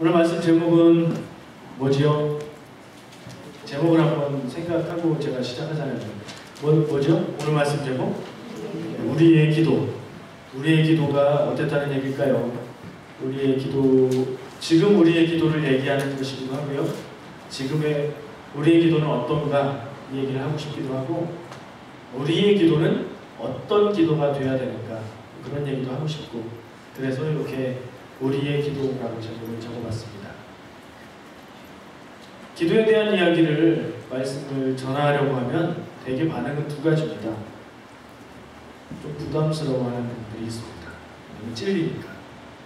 오늘 말씀 제목은 뭐지요? 제목을 한번 생각하고 제가 시작하잖아요. 뭐죠? 오늘 말씀 제목? 우리의 기도. 우리의 기도가 어땠다는 얘기일까요? 우리의 기도, 지금 우리의 기도를 얘기하는 것이기도 하고요. 지금의 우리의 기도는 어떤가 이 얘기를 하고 싶기도 하고, 우리의 기도는 어떤 기도가 되어야 되는가 그런 얘기도 하고 싶고, 그래서 이렇게 우리의 기도라고 제목을 적어봤습니다. 기도에 대한 이야기를 말씀을 전하려고 하면 대개 반응은 두 가지입니다. 좀 부담스러워하는 분들이 있습니다. 찔리니까.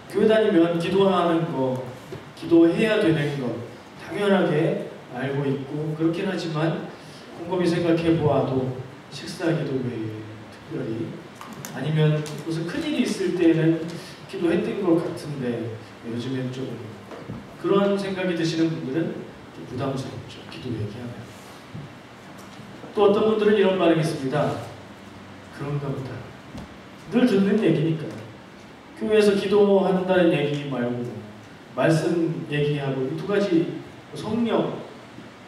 교회 다니면 기도하는 거, 기도해야 되는 것 당연하게 알고 있고 그렇긴 하지만 곰곰이 생각해 보아도 식사기도 외에 특별히 아니면 무슨 큰일이 있을 때는 기도했던 것 같은데 요즘엔 좀 그런 생각이 드시는 분들은 좀 부담스럽죠. 기도 얘기하면. 또 어떤 분들은 이런 반응이 있습니다. 그런가 보다. 늘 듣는 얘기니까. 교회에서 기도한다는 얘기 말고 말씀 얘기하고 이 두 가지 성령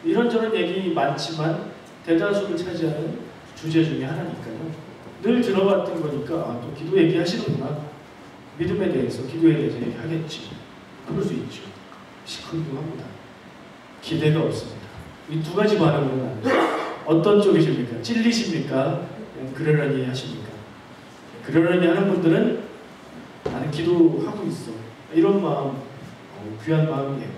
이런저런 얘기 많지만 대다수를 차지하는 주제 중에 하나니까요. 늘 들어봤던 거니까 또 기도 얘기하시는구나. 믿음에 대해서, 기도에 대해서 얘기하겠지. 그럴 수 있죠. 시큰둥합니다. 기대가 없습니다. 이 두 가지 반응으로는 안 돼요. 어떤 쪽이십니까? 찔리십니까? 그러려니 하십니까? 그러려니 하는 분들은 나는 기도하고 있어. 이런 마음, 귀한 마음이에요.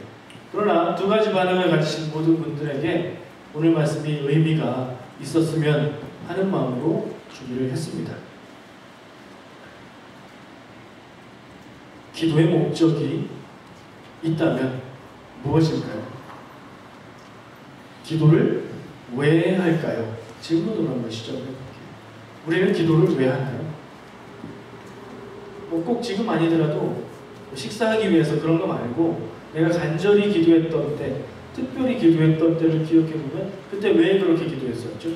그러나 두 가지 반응을 가지신 모든 분들에게 오늘 말씀이 의미가 있었으면 하는 마음으로 준비를 했습니다. 기도의 목적이 있다면 무엇일까요? 기도를 왜 할까요? 질문으로 한번 시작을 해볼게요. 우리는 기도를 왜 하나요? 꼭 지금 아니더라도 식사하기 위해서 그런 거 말고 내가 간절히 기도했던 때, 특별히 기도했던 때를 기억해보면 그때 왜 그렇게 기도했었죠?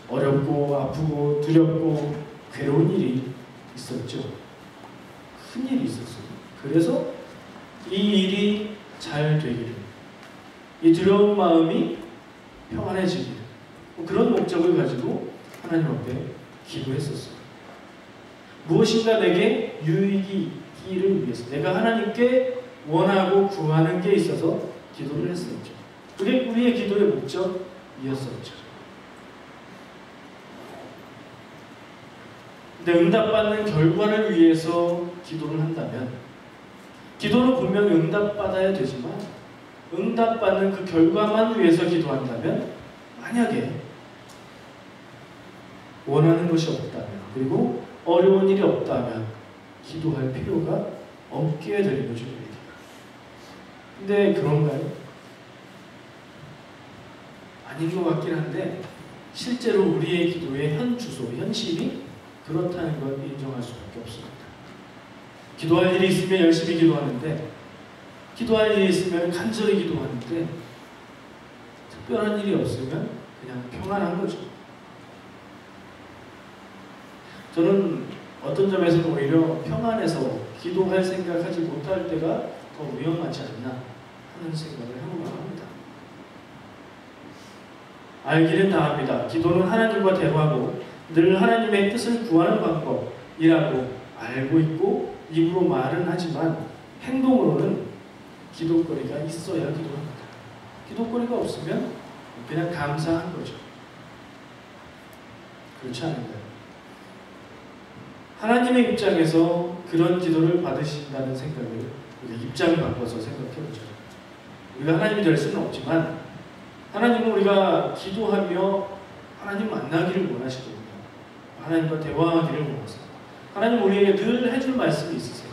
어렵고 아프고 두렵고 괴로운 일이 있었죠. 큰 일이 있었어요. 그래서 이 일이 잘 되기를, 이 두려운 마음이 평안해지기를, 그런 목적을 가지고 하나님 앞에 기도했었어요. 무엇인가 내게 유익이 있기를 위해서, 내가 하나님께 원하고 구하는 게 있어서 기도를 했었죠. 그게 우리의 기도의 목적이었었죠. 근데 응답받는 결과를 위해서 기도를 한다면, 기도는 분명 응답받아야 되지만 응답받는 그 결과만 위해서 기도한다면, 만약에 원하는 것이 없다면, 그리고 어려운 일이 없다면 기도할 필요가 없게 되는 거죠. 근데 그런가요? 아닌 것 같긴 한데 실제로 우리의 기도의 현 주소, 현실이 그렇다는 걸 인정할 수밖에 없습니다. 기도할 일이 있으면 열심히 기도하는데, 기도할 일이 있으면 간절히 기도하는데, 특별한 일이 없으면 그냥 평안한 거죠. 저는 어떤 점에서는 오히려 평안해서 기도할 생각하지 못할 때가 더 위험하지 않나 하는 생각을 해보곤 합니다. 알기는 다 합니다. 기도는 하나님과 대화고 늘 하나님의 뜻을 구하는 방법이라고 알고 있고 입으로 말은 하지만 행동으로는 기도거리가 있어야 기도합니다. 기도거리가 없으면 그냥 감사한 거죠. 그렇지 않은가요? 하나님의 입장에서 그런 기도를 받으신다는 생각을 우리가 입장을 바꿔서 생각해보죠. 우리가 하나님이 될 수는 없지만 하나님은 우리가 기도하며 하나님 만나기를 원하시거든요. 하나님과 대화하기를 원하세요. 하나님 우리에게 늘 해줄 말씀이 있으세요.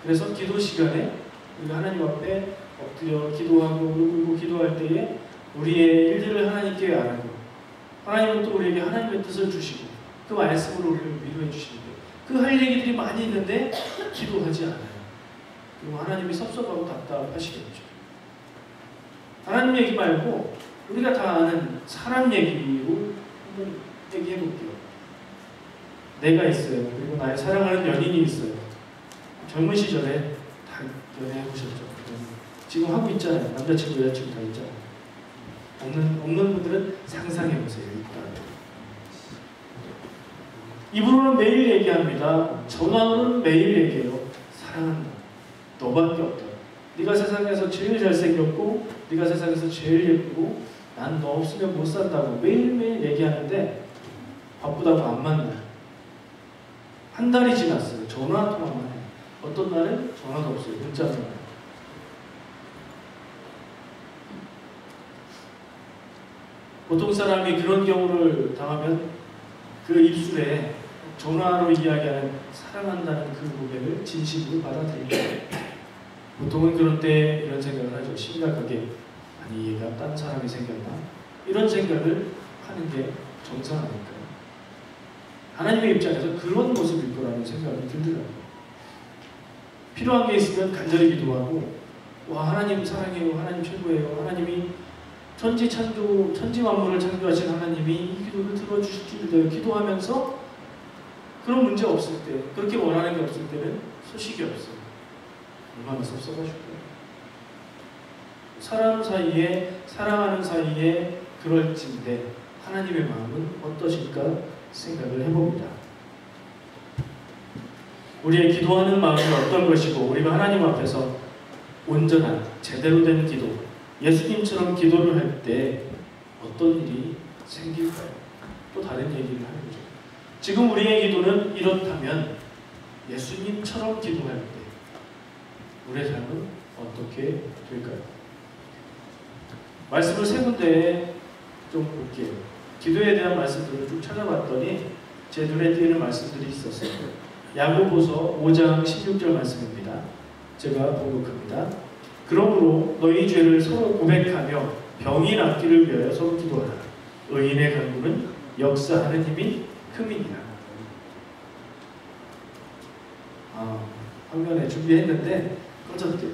그래서 기도 시간에 우리가 하나님 앞에 엎드려 기도하고 울고 기도할 때에 우리의 일들을 하나님께 알아요. 하나님은 또 우리에게 하나님의 뜻을 주시고 그 말씀으로 우리를 위로해 주시는데, 그 할 얘기들이 많이 있는데 기도하지 않아요. 그리고 하나님이 섭섭하고 답답하시겠죠. 하나님 얘기 말고 우리가 다 아는 사람 얘기로 한번 얘기해 볼게요. 내가 있어요. 그리고 나의 사랑하는 연인이 있어요. 젊은 시절에 다 연애해 보셨죠? 지금 하고 있잖아요. 남자친구, 여자친구 다 있잖아요. 없는 분들은 상상해 보세요. 입으로는 매일 얘기합니다. 전화로는 매일 얘기해요. 사랑한다. 너밖에 없다. 네가 세상에서 제일 잘생겼고 네가 세상에서 제일 예쁘고 난 너 없으면 못 산다고 매일매일 얘기하는데 바쁘다고 안 만나요. 한 달이 지났어요. 전화 통화만 해요. 어떤 날은 전화도 없어요. 문자만 해요. 보통 사람이 그런 경우를 당하면 그 입술에 전화로 이야기하는 사랑한다는 그 고백을 진심으로 받아들입니다. 보통은 그런 때 이런 생각을 하죠. 심각하게 아니 얘가 딴 사람이 생겼나? 이런 생각을 하는 게 정상 아닐까요? 하나님의 입장에서 그런 모습일 거라는 생각이 들더라고요. 필요한 게 있으면 간절히 기도하고 와 하나님 사랑해요. 하나님 최고예요. 하나님이 천지 만물을 창조하신 하나님이 이 기도를 들어주실 줄 믿어요. 기도하면서 그런 문제 없을 때, 그렇게 원하는 게 없을 때는 소식이 없어요. 얼마나 섭섭하실까요? 사람 사이에, 사랑하는 사이에 그럴진데 하나님의 마음은 어떠실까 생각을 해봅니다. 우리의 기도하는 마음이 어떤 것이고 우리가 하나님 앞에서 온전한 제대로 된 기도, 예수님처럼 기도를 할 때 어떤 일이 생길까요? 또 다른 얘기를 하는 거죠. 지금 우리의 기도는 이렇다면 예수님처럼 기도할 때 우리의 삶은 어떻게 될까요? 말씀을 세 군데에 좀 볼게요. 기도에 대한 말씀들을 좀 찾아봤더니 제 눈에 띄는 말씀들이 있었어요. 야고보서 5장 16절 말씀입니다. 제가 봉독합니다. 그러므로 너희 죄를 서로 고백하며 병이 낫기를 위하여 서로 기도하라. 의인의 간구는 역사하는 힘이 큼이니라. 화면에 준비했는데 꺼졌대요.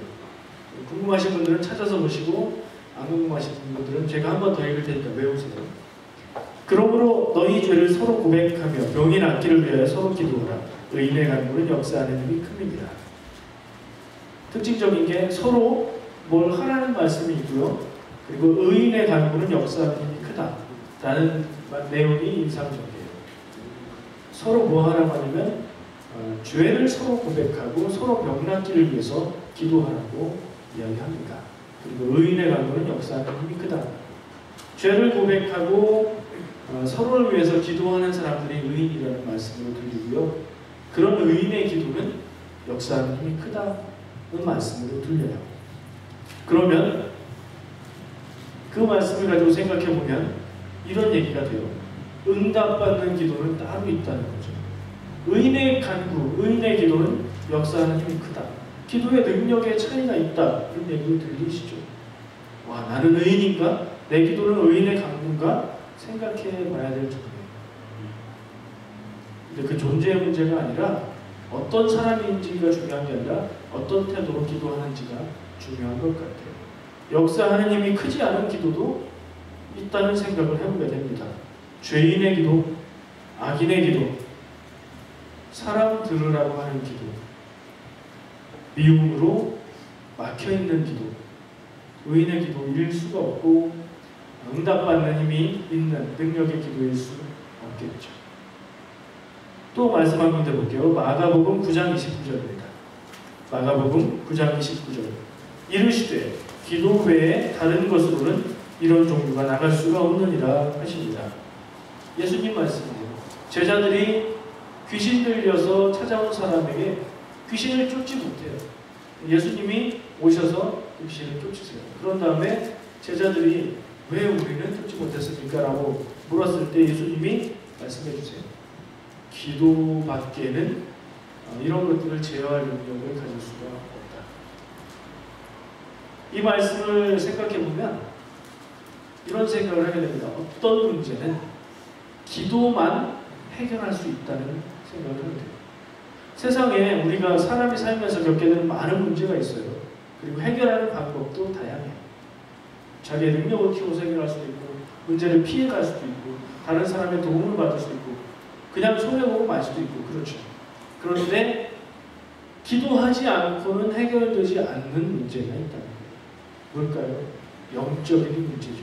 궁금하신 분들은 찾아서 보시고 안 궁금하신 분들은 제가 한 번 더 읽을 테니까 외우세요. 그러므로 너희 죄를 서로 고백하며 병이 낫기를 위하여 서로 기도하라. 의인의 간구는 역사하는 힘이 큼이니라. 특징적인 게 서로 뭘 하라는 말씀이 있고요. 그리고 의인의 간구는 역사하는 힘이 크다라는 내용이 인상적이에요. 서로 뭐 하라고 하냐면 죄를 서로 고백하고 서로 병낫기를 위해서 기도하라고 이야기합니다. 그리고 의인의 간구는 역사하는 힘이 크다. 죄를 고백하고 서로를 위해서 기도하는 사람들이 의인이라는 말씀으로 들리고요. 그런 의인의 기도는 역사하는 힘이 크다는 말씀으로 들려요. 그러면 그 말씀을 가지고 생각해보면 이런 얘기가 돼요. 응답받는 기도는 따로 있다는 거죠. 의인의 간구, 의인의 기도는 역사하는 힘이 크다. 기도의 능력에 차이가 있다. 이런 얘기를 들리시죠. 와, 나는 의인인가? 내 기도는 의인의 간구인가? 생각해 봐야 될 정도예요. 근데 그 존재의 문제가 아니라 어떤 사람인지가 중요한 게 아니라 어떤 태도로 기도하는지가 중요한 것 같아요. 역사하는 힘이 크지 않은 기도도 있다는 생각을 해보게 됩니다. 죄인의 기도, 악인의 기도, 사람 들으라고 하는 기도, 미움으로 막혀있는 기도, 의인의 기도일 수가 없고 응답받는 힘이 있는 능력의 기도일 수 없겠죠. 또 말씀 한 군데 볼게요. 마가복음 9장 29절입니다. 마가복음 9장 29절. 이르시되 기도 외에 다른 것으로는 이런 종류가 나갈 수가 없느니라 하십니다. 예수님 말씀이에요. 제자들이 귀신 들려서 찾아온 사람에게 귀신을 쫓지 못해요. 예수님이 오셔서 귀신을 쫓으세요. 그런 다음에 제자들이 왜 우리는 쫓지 못했습니까? 라고 물었을 때 예수님이 말씀해 주세요. 기도밖에는 이런 것들을 제어할 능력을 가질 수가 없다. 이 말씀을 생각해 보면 이런 생각을 하게 됩니다. 어떤 문제는 기도만 해결할 수 있다는 생각을 하게 돼요. 세상에 우리가 사람이 살면서 겪게 되는 많은 문제가 있어요. 그리고 해결하는 방법도 다양해요. 자기의 능력을 키워서 해결할 수도 있고 문제를 피해갈 수도 있고 다른 사람의 도움을 받을 수도 있고 그냥 손해보고 말 수도 있고 그렇죠. 그런데 기도하지 않고는 해결되지 않는 문제가 있다는 거예요. 뭘까요? 영적인 문제죠.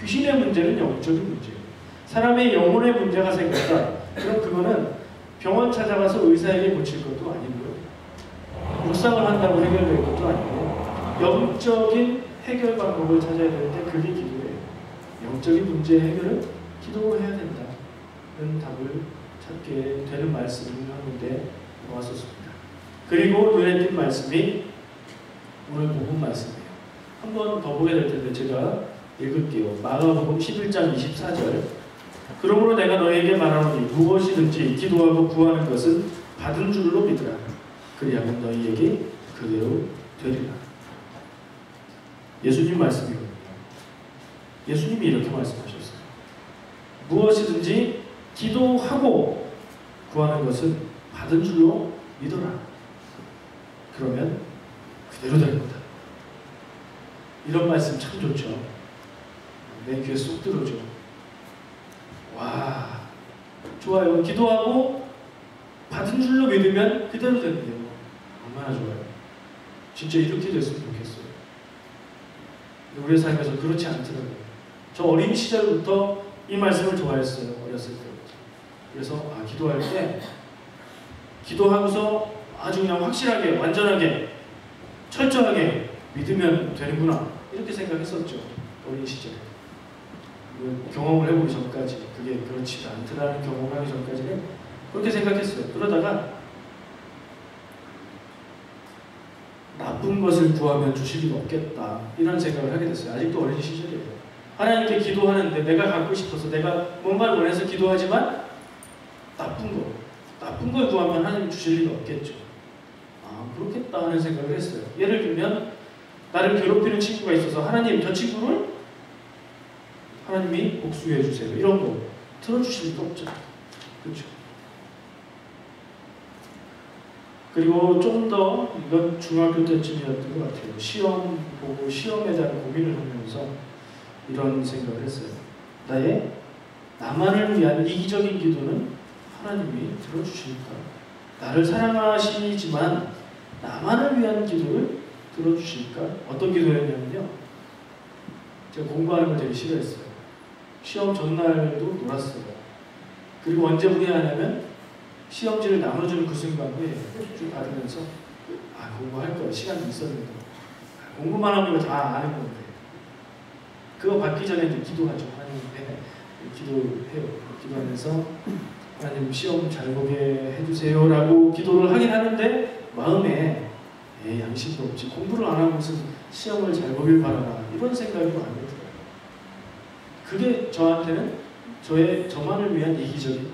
귀신의 문제는 영적인 문제예요. 사람의 영혼의 문제가 생겼다. 그럼 그거는 병원 찾아가서 의사에게 고칠 것도 아니고요. 묵상을 한다고 해결될 것도 아니고 영적인 해결 방법을 찾아야 되는데 그게 기도예요. 영적인 문제의 해결은 기도를 해야 된다는 답을 찾게 되는 말씀을 하는데 나왔었습니다. 그리고 눈에 띈 말씀이 오늘 복음 말씀이에요. 한 번 더 보게 될 텐데 제가 읽을게요. 마가복음 11장 24절. 그러므로 내가 너에게 말하노니 무엇이든지 기도하고 구하는 것은 받은 줄로 믿으라. 그리하면 너희에게 그대로 되리라. 예수님 말씀이거든요. 예수님이 이렇게 말씀하셨어요. 무엇이든지 기도하고 구하는 것은 받은 줄로 믿어라. 그러면 그대로 될 거다. 이런 말씀 참 좋죠. 내 귀에 쏙 들어오죠. 와, 좋아요. 기도하고 받은 줄로 믿으면 그대로 된대요. 얼마나 좋아요. 진짜 이렇게 됐으면 좋겠어요. 우리의 삶에서 그렇지 않더라고요. 저 어린 시절부터 이 말씀을 좋아했어요. 어렸을 때부터. 그래서 기도할 때 기도하고서 아주 그냥 확실하게, 완전하게, 철저하게 믿으면 되는구나 이렇게 생각했었죠. 어린 시절에. 경험을 해보기 전까지 그게 그렇지 않더라는 경험을 하기 전까지는 그렇게 생각했어요. 그러다가 나쁜 것을 구하면 주실 리가 없겠다 이런 생각을 하게 됐어요. 아직도 어린 시절이에요. 하나님께 기도하는데 내가 갖고 싶어서 내가 뭔가를 원해서 기도하지만 나쁜 걸 구하면 하나님 주실 리가 없겠죠. 그렇겠다 하는 생각을 했어요. 예를 들면 나를 괴롭히는 친구가 있어서 하나님 저 친구를 하나님이 복수해 주세요. 이런 거 들어주실 리가 없죠. 그렇죠. 그리고 좀 더 이건 중학교 때쯤이었던 것 같아요. 시험 보고 시험에 대한 고민을 하면서 이런 생각을 했어요. 나만을 위한 이기적인 기도는 하나님이 들어주실까? 나를 사랑하시지만 나만을 위한 기도를 들어주실까? 어떤 기도였냐면요. 제가 공부하는 걸 되게 싫어했어요. 시험 전날도 놀았어요. 그리고 언제 후회하냐면 시험지를 나눠주는 그 순간 후회쭉 받으면서 공부할 거야. 시간이 있었는데 공부만 하면 이거 다 아는 건데 그거 받기 전에 이제 기도하죠. 하나님께 기도해요. 기도하면서 하나님 시험 잘 보게 해주세요 라고 기도를 하긴 하는데 마음에 양심도 없지 공부를 안 하고 무슨 시험을 잘 보길 바라라 이런 생각이 마음에 들어요. 그게 저한테는 저만을 위한 이기적인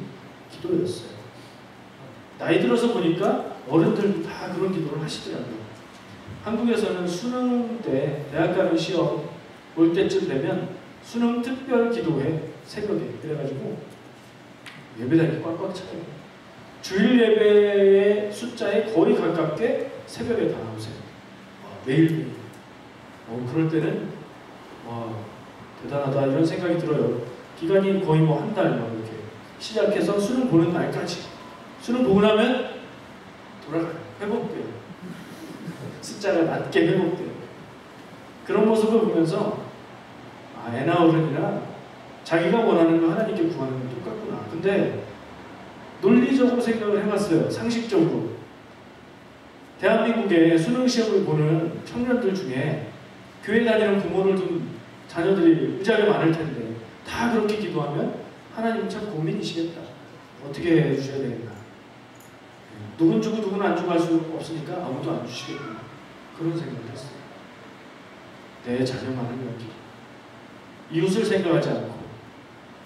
기도였어요. 나이 들어서 보니까 어른들 다 그런 기도를 하시더라고요. 한국에서는 수능 때 대학 가는 시험 올 때쯤 되면 수능 특별 기도회 새벽에 그래가지고 예배당이 꽉꽉 차요. 주일 예배의 숫자에 거의 가깝게 새벽에 다 나오세요. 매일매일. 그럴 때는 대단하다 이런 생각이 들어요. 기간이 거의 한 달 이렇게 시작해서 수능 보는 날까지. 수능 보고 나면 돌아가요. 회복돼요. 숫자가 낮게 회복돼요. 그런 모습을 보면서 애나 어른이나 자기가 원하는 거 하나님께 구하는 건 똑같구나. 근데 논리적으로 생각을 해봤어요. 상식적으로. 대한민국에 수능 시험을 보는 청년들 중에 교회 다니는 부모를 둔 자녀들이 무지하게 많을 텐데 다 그렇게 기도하면 하나님 참 고민이시겠다. 어떻게 해주셔야 되겠나. 누군 주고 누구는 안 주고 할 수 없으니까 아무도 안 주시겠구나. 그런 생각을 했어요. 내 자녀만을 위한 기도. 이웃을 생각하지 않고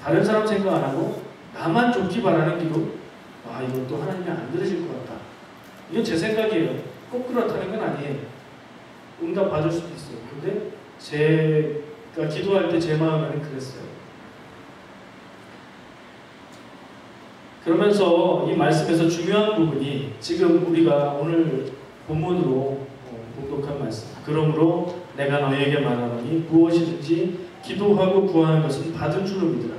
다른 사람 생각 안 하고 나만 좋기 바라는 기도. 이것도 하나님이 안 들으실 것 같다. 이건 제 생각이에요. 꼭 그렇다는 건 아니에요. 응답 받을 수도 있어요. 근데 제가 기도할 때 제 마음에는 그랬어요. 그러면서 이 말씀에서 중요한 부분이 지금 우리가 오늘 본문으로 봉독한 말씀. 그러므로 내가 너희에게 말하노니 무엇이든지 기도하고 구하는 것은 받은 줄로 믿으라.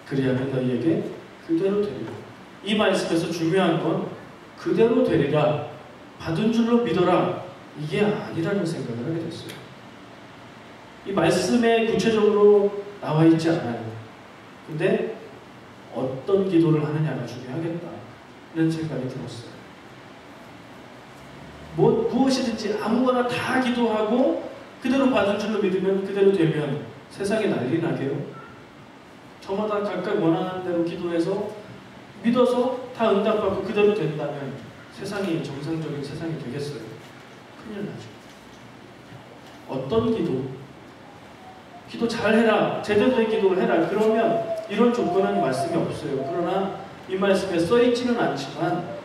그리하면 너희에게 그대로 되리라. 이 말씀에서 중요한 건 그대로 되리라 받은 줄로 믿어라. 이게 아니라는 생각을 하게 됐어요. 이 말씀에 구체적으로 나와 있지 않아요. 근데 어떤 기도를 하느냐가 중요하겠다는 생각이 들었어요. 무엇이든지 아무거나 다 기도하고 그대로 받은 줄로 믿으면 그대로 되면 세상에 난리 나게요. 저마다 각각 원하는 대로 기도해서 믿어서 다 응답받고 그대로 된다면 세상이 정상적인 세상이 되겠어요? 큰일 나죠. 어떤 기도 잘해라, 제대로 된 기도를 해라. 그러면 이런 조건은 말씀이 없어요. 그러나 이 말씀에 써있지는 않지만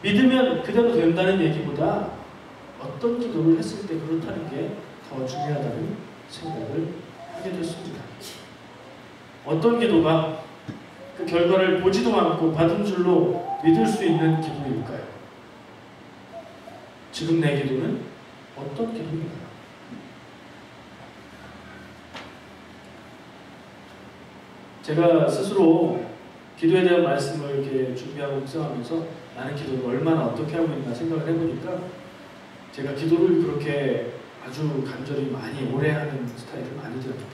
믿으면 그대로 된다는 얘기보다 어떤 기도를 했을 때 그렇다는 게 더 중요하다는 생각을 하게 됐습니다. 어떤 기도가 그 결과를 보지도 않고 받은 줄로 믿을 수 있는 기도일까요? 지금 내 기도는 어떤 기도인가요? 제가 스스로 기도에 대한 말씀을 이렇게 준비하고 묵상하면서 나는 기도를 얼마나 어떻게 하고 있나 생각을 해보니까 제가 기도를 그렇게 아주 간절히 많이 오래 하는 스타일은 아니더라고요.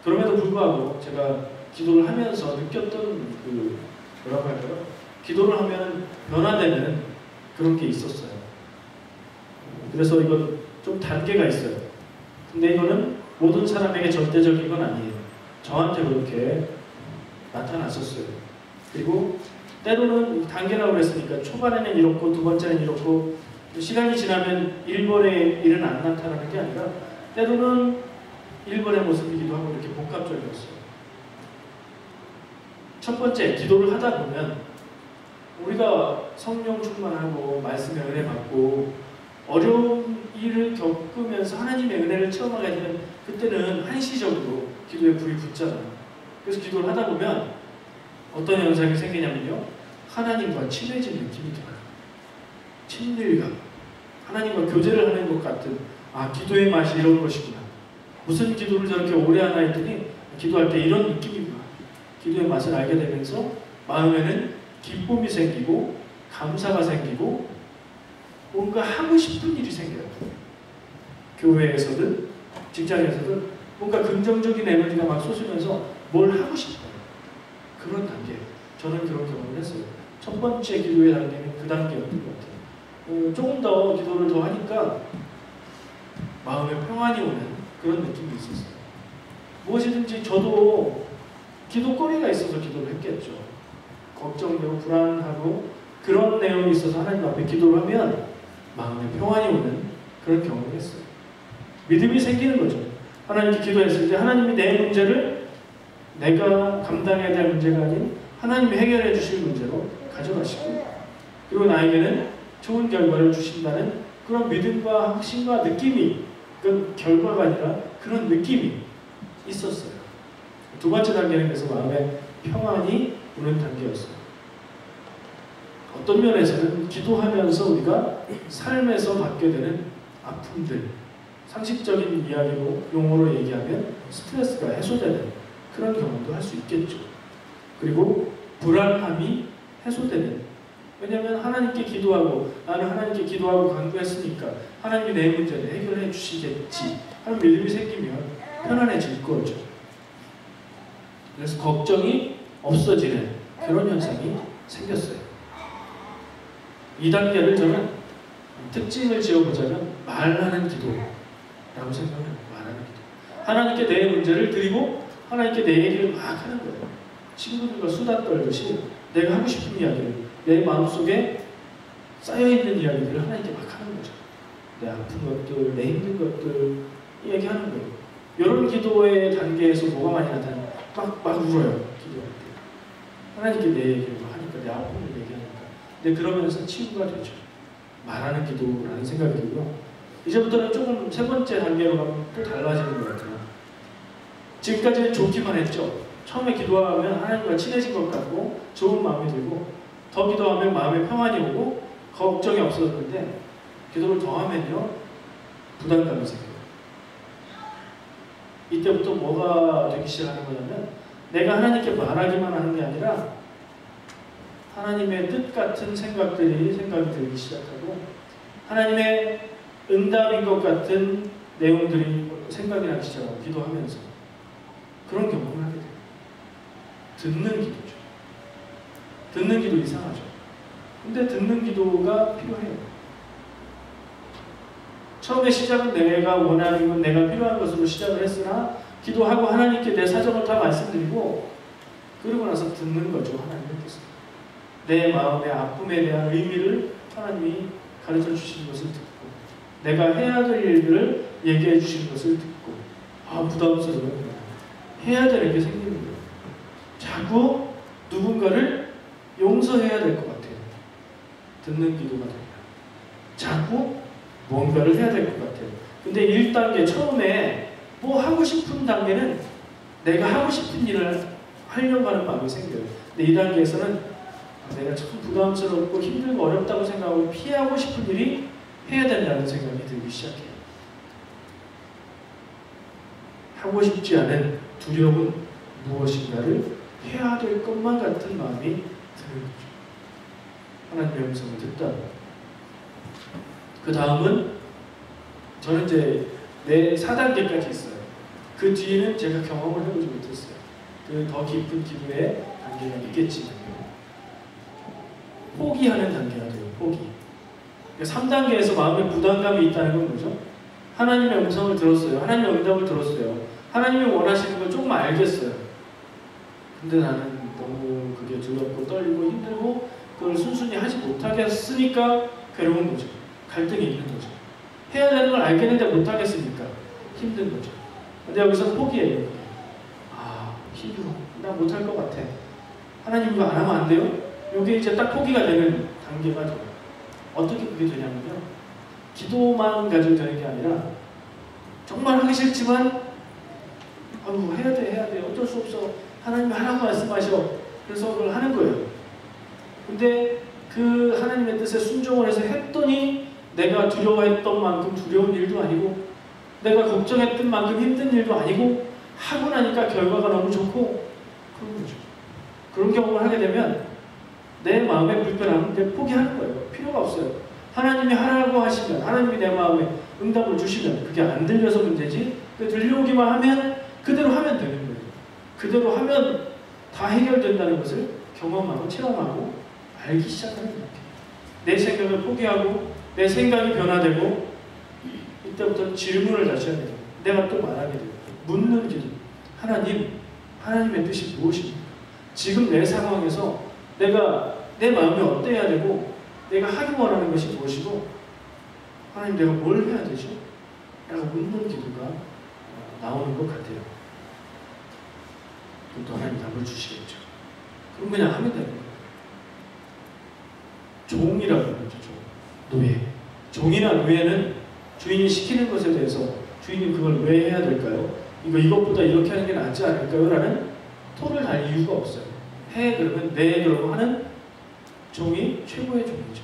그럼에도 불구하고 제가 기도를 하면서 느꼈던 뭐라고 할까요? 기도를 하면 변화되는 그런 게 있었어요. 그래서 이건 좀 단계가 있어요. 근데 이거는 모든 사람에게 절대적인 건 아니에요. 저한테 그렇게 나타났었어요. 그리고 때로는 단계라고 그랬으니까 초반에는 이렇고 두 번째는 이렇고 시간이 지나면 1번의 일은 안 나타나는 게 아니라 때로는 1번의 모습이기도 하고 이렇게 복합적이었어요. 첫 번째, 기도를 하다 보면 우리가 성령 충만하고 말씀의 은혜 받고 어려운 일을 겪으면서 하나님의 은혜를 체험하게 되면 그때는 한시적으로 기도에 불이 붙잖아요. 그래서 기도를 하다 보면 어떤 현상이 생기냐면요, 하나님과 친해진 느낌이 들어요. 친밀감, 하나님과 교제를 하는 것 같은, 기도의 맛이 이런 것이구나. 무슨 기도를 저렇게 오래 하나 했더니 기도할 때 이런 느낌이구나. 기도의 맛을 알게 되면서 마음에는 기쁨이 생기고 감사가 생기고 뭔가 하고 싶은 일이 생겨요. 교회에서든 직장에서든 뭔가 긍정적인 에너지가 막 솟으면서 뭘 하고 싶어요. 그런 단계. 저는 그런 경험을 했어요. 첫 번째 기도의 단계는 그 단계였던 것 같아요. 조금 더 기도를 더 하니까 마음에 평안이 오는 그런 느낌이 있었어요. 무엇이든지 저도 기도거리가 있어서 기도를 했겠죠. 걱정되고 불안하고 그런 내용이 있어서 하나님 앞에 기도를 하면 마음에 평안이 오는 그런 경험을 했어요. 믿음이 생기는 거죠. 하나님께 기도했을 때 하나님이 내 문제를 내가 감당해야 될 문제가 아닌 하나님이 해결해 주실 문제로 가져가시고 그리고 나에게는 좋은 결과를 주신다는 그런 믿음과 확신과 느낌이, 그 결과가 아니라 그런 느낌이 있었어요. 두 번째 단계는 그래서 마음에 평안이 오는 단계였어요. 어떤 면에서는 기도하면서 우리가 삶에서 받게 되는 아픔들, 상식적인 이야기로 용어로 얘기하면 스트레스가 해소되는 그런 경험도 할 수 있겠죠. 그리고 불안함이 해소되는, 왜냐하면 하나님께 기도하고 나는 하나님께 기도하고 간구했으니까 하나님이 내 문제를 해결해 주시겠지 하는 믿음이 생기면 편안해질 거죠. 그래서 걱정이 없어지는 그런 현상이 생겼어요. 이 단계를 저는 특징을 지어보자면 말하는 기도라고 생각해요. 말하는 기도. 하나님께 내 문제를 드리고 하나님께 내 얘기를 막 하는 거예요. 친구들과 수다 떨듯이 내가 하고 싶은 이야기를, 내 마음속에 쌓여있는 이야기들을 하나님께 막 하는 거죠. 내 아픈 것들, 내 힘든 것들 얘기하는 거예요. 이런 기도의 단계에서 뭐가 많이 나타나요? 막 울어요. 기도할 때. 하나님께 내 얘기를 하니까, 내 아픔을 얘기하니까. 근데 그러면서 치유가 되죠. 말하는 기도라는 생각이 들고요. 이제부터는 조금 세 번째 단계로 가면 또 달라지는 것 같아요. 지금까지는 좋기만 했죠. 처음에 기도하면 하나님과 친해진 것 같고 좋은 마음이 들고 더 기도하면 마음에 평안이 오고 걱정이 없어졌는데 기도를 더 하면요 부담감이 생겨요. 이때부터 뭐가 되기 시작하는 거냐면 내가 하나님께 말하기만 하는 게 아니라 하나님의 뜻 같은 생각이 들기 시작하고 하나님의 응답인 것 같은 내용들이 생각이 나기 시작하고 기도하면서 그런 경험을 하게 돼요. 듣는 기도죠. 듣는 기도 이상하죠. 근데 듣는 기도가 필요해요. 처음에 시작은 내가 원하는 건 내가 필요한 것으로 시작을 했으나 기도하고 하나님께 내 사정을 다 말씀드리고 그러고 나서 듣는 거죠. 하나님의 뜻을. 내 마음의 아픔에 대한 의미를 하나님이 가르쳐 주시는 것을 듣고 내가 해야 될 일들을 얘기해 주시는 것을 듣고 부담스러워요. 해야 되는 게 생기는 거예요. 자꾸 누군가를 용서해야 될 것 같아요. 듣는 기도가 됩니다. 자꾸 뭔가를 해야 될 것 같아요. 근데 1단계 처음에 뭐 하고 싶은 단계는 내가 하고 싶은 일을 하려고 하는 마음이 생겨요. 근데 2단계에서는 내가 참 부담스럽고 힘들고 어렵다고 생각하고 피하고 싶은 일이 해야 된다는 생각이 들기 시작해요. 하고 싶지 않은 두려운 무엇인가를 해야 될 것만 같은 마음이 드는 거죠. 하나님의 음성을 듣다. 그 다음은 저는 이제 4단계까지 있어요. 그 뒤에는 제가 경험을 해보지 못했어요. 그 더 깊은 기도의 단계가 있겠지만요. 포기하는 단계가 돼요. 포기. 3단계에서 마음에 부담감이 있다는 건 뭐죠? 하나님의 음성을 들었어요. 하나님의 응답을 들었어요. 하나님이 원하시는 걸 조금 알겠어요. 근데 나는 너무 그게 두렵고 떨리고 힘들고 그걸 순순히 하지 못하겠으니까 괴로운 거죠. 갈등이 있는 거죠. 해야 되는 걸 알겠는데 못하겠으니까 힘든 거죠. 근데 여기서 포기해요. 힘들어. 나 못할 것 같아. 하나님 이거 안 하면 안 돼요? 이게 이제 딱 포기가 되는 단계가 돼요. 어떻게 그게 되냐면요. 기도만 가지고 되는 게 아니라 정말 하기 싫지만 해야 돼. 어쩔 수 없어. 하나님이 하라고 말씀하셔. 그래서 그걸 하는 거예요. 근데 그 하나님의 뜻에 순종을 해서 했더니 내가 두려워했던 만큼 두려운 일도 아니고 내가 걱정했던 만큼 힘든 일도 아니고 하고 나니까 결과가 너무 좋고 그런 거죠. 그런 경험을 하게 되면 내 마음에 불편함을 포기하는 거예요. 필요가 없어요. 하나님이 하라고 하시면 하나님이 내 마음에 응답을 주시면 그게 안 들려서 문제지 들려오기만 하면 그대로 하면 되는 거예요. 그대로 하면 다 해결된다는 것을 경험하고 체험하고 알기 시작하는 거예요. 내 생각을 포기하고 내 생각이 변화되고 이때부터 질문을 다시 하게 돼요. 내가 또 말하게 돼요. 묻는 기도. 하나님의 뜻이 무엇입니까? 지금 내 상황에서 내가 내 마음이 어때야 되고 내가 하기 원하는 것이 무엇이고 하나님 내가 뭘 해야 되죠? 라고 묻는 기도가 나오는 것 같아요. 그럼 또 하나님 답을 주시겠죠. 그럼 그냥 하면 되는 거예요. 종이라고 그러죠. 노예. 종이나 노예는 주인이 시키는 것에 대해서 주인이 그걸 왜 해야 될까요? 이것보다 이렇게 하는 게 낫지 않을까요? 라는 토를 달 이유가 없어요. 해 그러면 네 그러고 하는 종이 최고의 종이죠.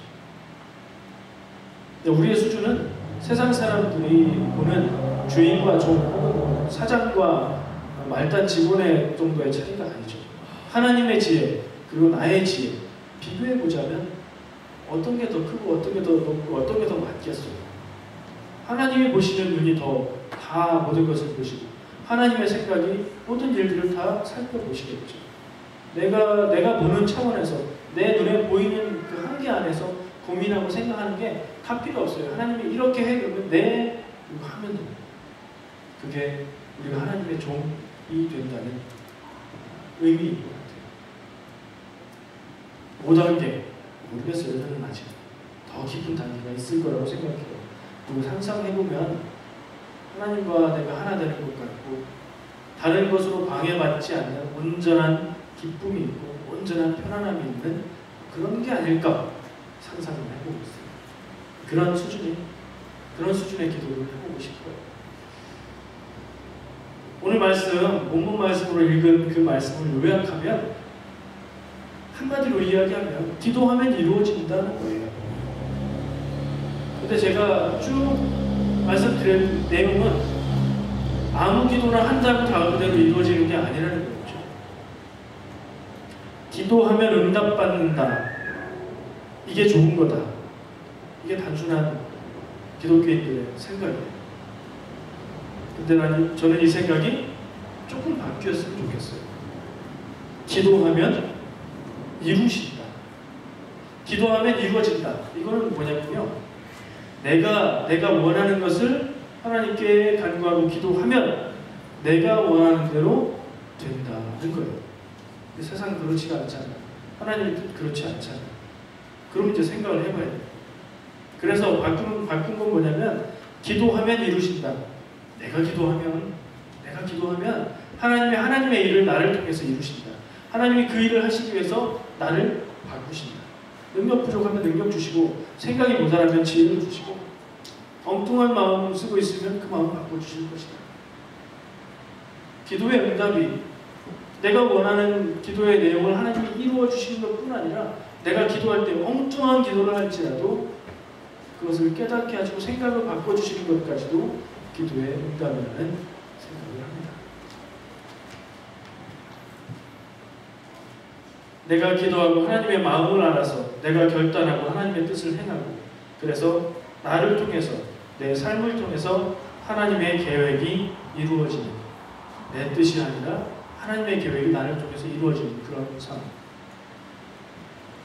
근데 우리의 수준은 세상 사람들이 보는 주인과 종 혹은 사장과 말단 직원의 정도의 차이가 아니죠. 하나님의 지혜 그리고 나의 지혜 비교해보자면 어떤 게 더 크고 어떤 게 더 높고 어떤 게 더 맞겠어요. 하나님이 보시는 눈이 다 모든 것을 보시고 하나님의 생각이 모든 일들을 다 살펴보시겠죠. 내가 보는 차원에서 내 눈에 보이는 그 한계 안에서 고민하고 생각하는 게 다 필요 없어요. 하나님이 이렇게 해 그러면 이거 하면 됩니다. 그게 우리가 하나님의 종이 된다는 의미인 것 같아요. 5단계 모르겠어요. 저는 아직 더 깊은 단계가 있을 거라고 생각해요. 그리고 상상해보면 하나님과 내가 하나 되는 것 같고 다른 것으로 방해받지 않는 온전한 기쁨이 있고 온전한 편안함이 있는 그런 게 아닐까 상상을 해보고 있어요. 그런 수준의 기도를 해보고 싶어요. 오늘 말씀, 본문 말씀으로 읽은 그 말씀을 요약하면 한마디로 이야기하면 기도하면 이루어진다는 거예요. 근데 제가 쭉 말씀드린 내용은 아무 기도나 한다고 다 그대로 이루어지는 게 아니라는 거죠. 기도하면 응답받는다. 이게 좋은 거다. 이게 단순한 기독교인들의 생각이에요. 근데 저는 이 생각이 조금 바뀌었으면 좋겠어요. 기도하면 이루신다. 기도하면 이루어진다. 이거는 뭐냐면요, 내가 원하는 것을 하나님께 간구하고 기도하면 내가 원하는 대로 된다는 거예요. 근데 세상은 그렇지가 않잖아요. 하나님의 뜻 그렇지 않잖아요. 그럼 이제 생각을 해봐야 돼요. 그래서 바꾼 건 뭐냐면, 기도하면 이루신다. 내가 기도하면 하나님의 일을 나를 통해서 이루신다. 하나님이 그 일을 하시기 위해서 나를 바꾸신다. 능력 부족하면 능력 주시고, 생각이 모자라면 지혜를 주시고, 엉뚱한 마음 쓰고 있으면 그 마음 바꿔주실 것이다. 기도의 응답이 내가 원하는 기도의 내용을 하나님이 이루어 주시는 것뿐 아니라, 내가 기도할 때 엉뚱한 기도를 할지라도 그것을 깨닫게 하시고 생각을 바꿔주시는 것까지도 기도의 응답이라는 생각을 합니다. 내가 기도하고 하나님의 마음을 알아서 내가 결단하고 하나님의 뜻을 행하고, 그래서 나를 통해서, 내 삶을 통해서 하나님의 계획이 이루어지는, 내 뜻이 아니라 하나님의 계획이 나를 통해서 이루어지는 그런 삶.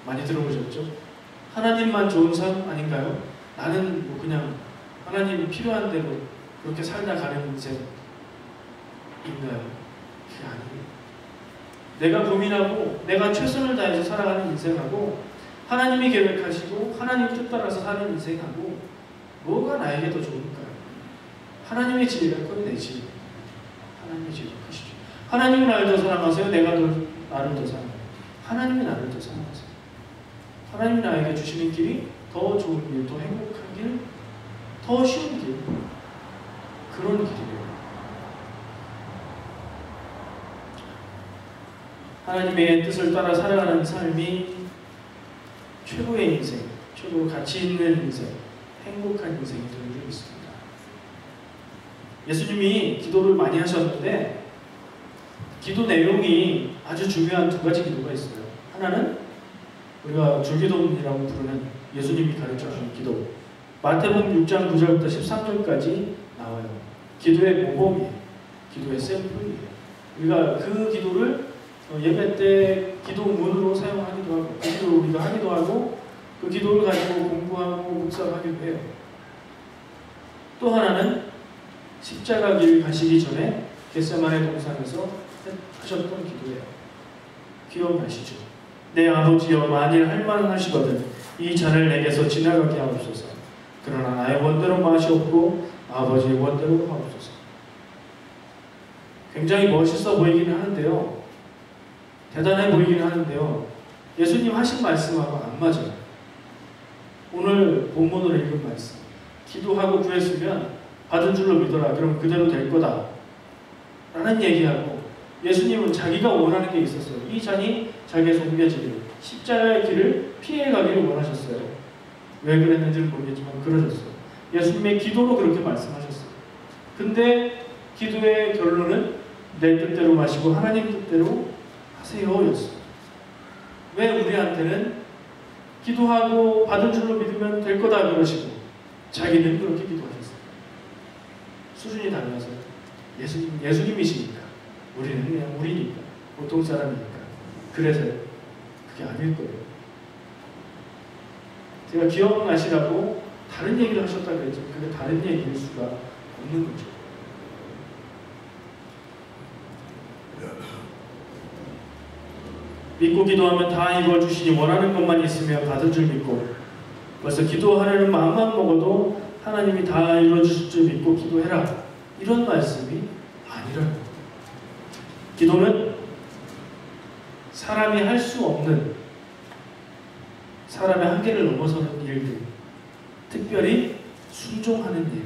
많이 들어보셨죠? 하나님만 좋은 삶 아닌가요? 나는 뭐 그냥 하나님이 필요한 대로 그렇게 살다 가는 인생인가요? 그게 아니에요. 내가 고민하고 내가 최선을 다해서 살아가는 인생하고, 하나님이 계획하시고 하나님 뜻 따라서 사는 인생하고, 뭐가 나에게 더 좋을까요? 하나님의 지혜가 커요, 내 지혜. 하나님의 지혜가 크시죠. 하나님이 나를 더 사랑하세요? 내가 나를 더 사랑해요? 하나님이 나를 더 사랑하세요. 하나님이 나에게 주시는 길이 더 좋은 길, 더 행복한 길, 더 쉬운 길, 그런 길이에요. 하나님의 뜻을 따라 살아가는 삶이 최고의 인생, 최고 가치 있는 인생, 행복한 인생이 되는 줄 믿습니다. 예수님이 기도를 많이 하셨는데, 기도 내용이 아주 중요한 두 가지 기도가 있어요. 하나는 우리가 줄기도문이라고 부르는 예수님이 가르쳐주신 기도, 마태복음 6장 9절부터 13절까지 나와요. 기도의 모범이에요. 기도의 샘플이에요. 우리가 그 기도를 예배 때 기도문으로 사용하기도 하고, 그 기도를 우리가 하기도 하고, 그 기도를 가지고 공부하고 묵상하기도 해요. 또 하나는 십자가 길 가시기 전에 겟세마네 동산에서 하셨던 기도예요. 기억나시죠? 내 아버지여, 만일 할만하시거든 이 잔을 내게서 지나가게 하옵소서. 그러나 나의 원대로 마시옵고 아버지의 원대로 하옵소서. 굉장히 멋있어 보이기는 하는데요, 대단해 보이기는 하는데요, 예수님 하신 말씀하고 안 맞아요. 오늘 본문으로 읽은 말씀, 기도하고 구했으면 받은 줄로 믿어라, 그럼 그대로 될 거다 라는 얘기하고, 예수님은 자기가 원하는 게 있었어요. 이 잔이 자기에서 옮겨지기를, 십자가의 길을 피해가기를 원하셨어요. 왜 그랬는지는 모르겠지만 그러셨어요. 예수님의 기도로 그렇게 말씀하셨어요. 근데 기도의 결론은 내 뜻대로 마시고 하나님 뜻대로 하세요 였어요. 왜 우리한테는 기도하고 받은 줄로 믿으면 될 거다 그러시고, 자기는 그렇게 기도하셨어요. 수준이 달라서. 예수님이시니까, 우리는 그냥 우리니까, 보통 사람이니까. 그래서 그게 아닐 거예요. 제가 기억나시라고 다른 얘기를 하셨다고 그랬죠. 그게 다른 얘기일 수가 없는 거죠. 믿고 기도하면 다 이루어주시니 원하는 것만 있으면 받은 줄 믿고, 벌써 기도하려는 마음만 먹어도 하나님이 다 이루어주실 줄 믿고 기도해라, 이런 말씀이 아니라는 거예요. 기도는 사람이 할 수 없는, 사람의 한계를 넘어서는 일들, 특별히 순종하는 일,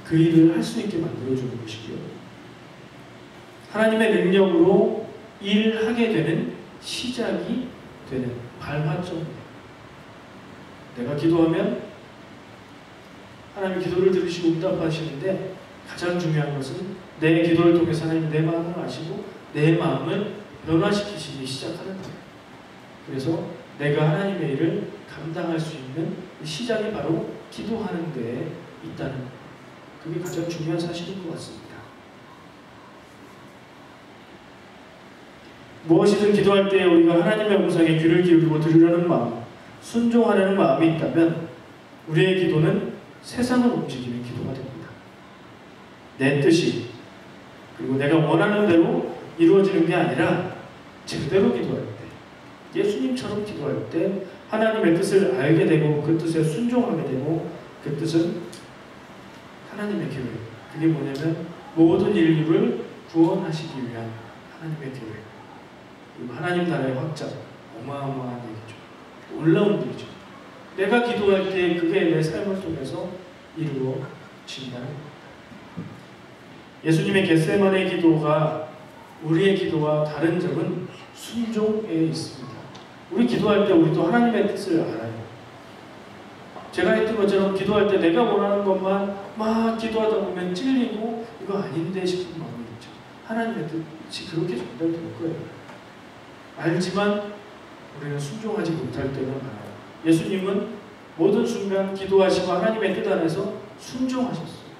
그 일을 할 수 있게 만들어주는 것이고요, 하나님의 능력으로 일하게 되는 시작이 되는 발화점이에요. 내가 기도하면 하나님이 기도를 들으시고 응답하시는데, 가장 중요한 것은 내 기도를 통해서 하나님이 내 마음을 아시고 내 마음을 변화시키시기 시작하는 거예요. 그래서 내가 하나님의 일을 감당할 수 있는 시작이 바로 기도하는 데에 있다는 거예요. 그게 가장 중요한 사실인 것 같습니다. 무엇이든 기도할 때 우리가 하나님의 음성에 귀를 기울이고 들으려는 마음, 순종하려는 마음이 있다면 우리의 기도는 세상을 움직이는 기도가 됩니다. 내 뜻이 그리고 내가 원하는 대로 이루어지는 게 아니라 제대로 기도할 때, 예수님처럼 기도할 때 하나님의 뜻을 알게 되고 그 뜻에 순종하게 되고 그 뜻은 하나님의 교회. 그게 뭐냐면 모든 인류를 구원하시기 위한 하나님의 교회. 그리고 하나님 나라의 확장. 어마어마한 얘기죠. 놀라운 일이죠. 내가 기도할 때 그게 내 삶을 통해서 이루어진다는 겁니다. 예수님의 겟세마네 기도가 우리의 기도와 다른 점은 순종에 있습니다. 우리 기도할 때 우리도 하나님의 뜻을 알아요. 제가 했던 것처럼 기도할 때 내가 원하는 것만 막 기도하다 보면 찔리고 이거 아닌데 싶은 마음이 있죠. 하나님의 뜻이 그렇게 전달될 거예요. 알지만 우리는 순종하지 못할 때가 많아요. 예수님은 모든 순간 기도하시고 하나님의 뜻 안에서 순종하셨어요.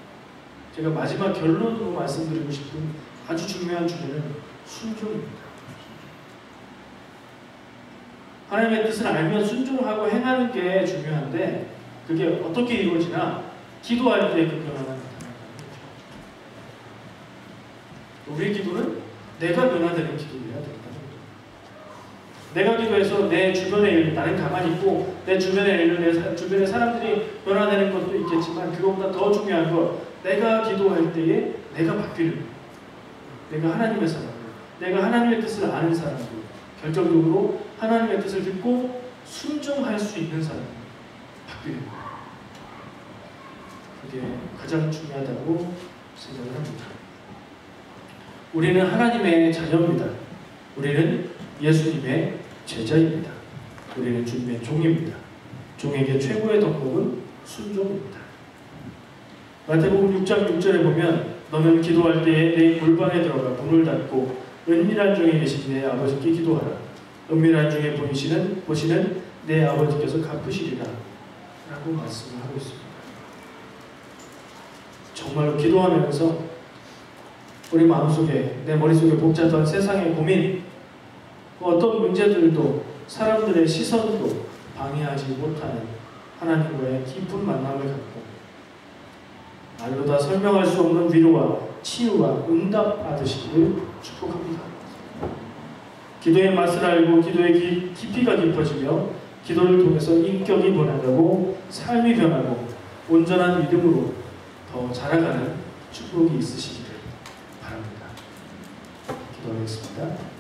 제가 마지막 결론으로 말씀드리고 싶은 아주 중요한 주제는 순종입니다. 하나님의 뜻을 알면 순종하고 행하는 게 중요한데 그게 어떻게 이루어지나 기도할 때 그 변화가 나타나는 거죠. 우리의 기도는 내가 변화되는 기도여야 된다. 내가 기도해서 내 주변의 일, 나는 가만히 있고 내 주변의 일을, 내 주변의 사람들이 변화되는 것도 있겠지만 그것보다 더 중요한 건 내가 기도할 때에 내가 바뀌는 거예요. 내가 하나님의 사람들, 내가 하나님의 뜻을 아는 사람들, 결정적으로 하나님의 뜻을 듣고 순종할 수 있는 사람들 바뀌는 거예요. 그게 가장 중요하다고 생각을 합니다. 우리는 하나님의 자녀입니다. 우리는 예수님의 제자입니다. 우리는 주님의 종입니다. 종에게 최고의 덕목은 순종입니다. 마태복음 6장 6절에 보면 너는 기도할 때에 내 골방에 들어가 문을 닫고 은밀한 중에 계신 내 아버지께 기도하라. 은밀한 중에 보시는 내 아버지께서 갚으시리라 라고 말씀을 하고 있습니다. 정말로 기도하면서 우리 마음속에 내 머릿속에 복잡한 세상의 고민 어떤 문제들도 사람들의 시선도 방해하지 못하는 하나님과의 깊은 만남을 갖고 말로 다 설명할 수 없는 위로와 치유와 응답 받으시기를 축복합니다. 기도의 맛을 알고 기도의 깊이가 깊어지며 기도를 통해서 인격이 변화되고 삶이 변하고 온전한 믿음으로 더 자라가는 축복이 있으시기를 바랍니다. 기도하겠습니다.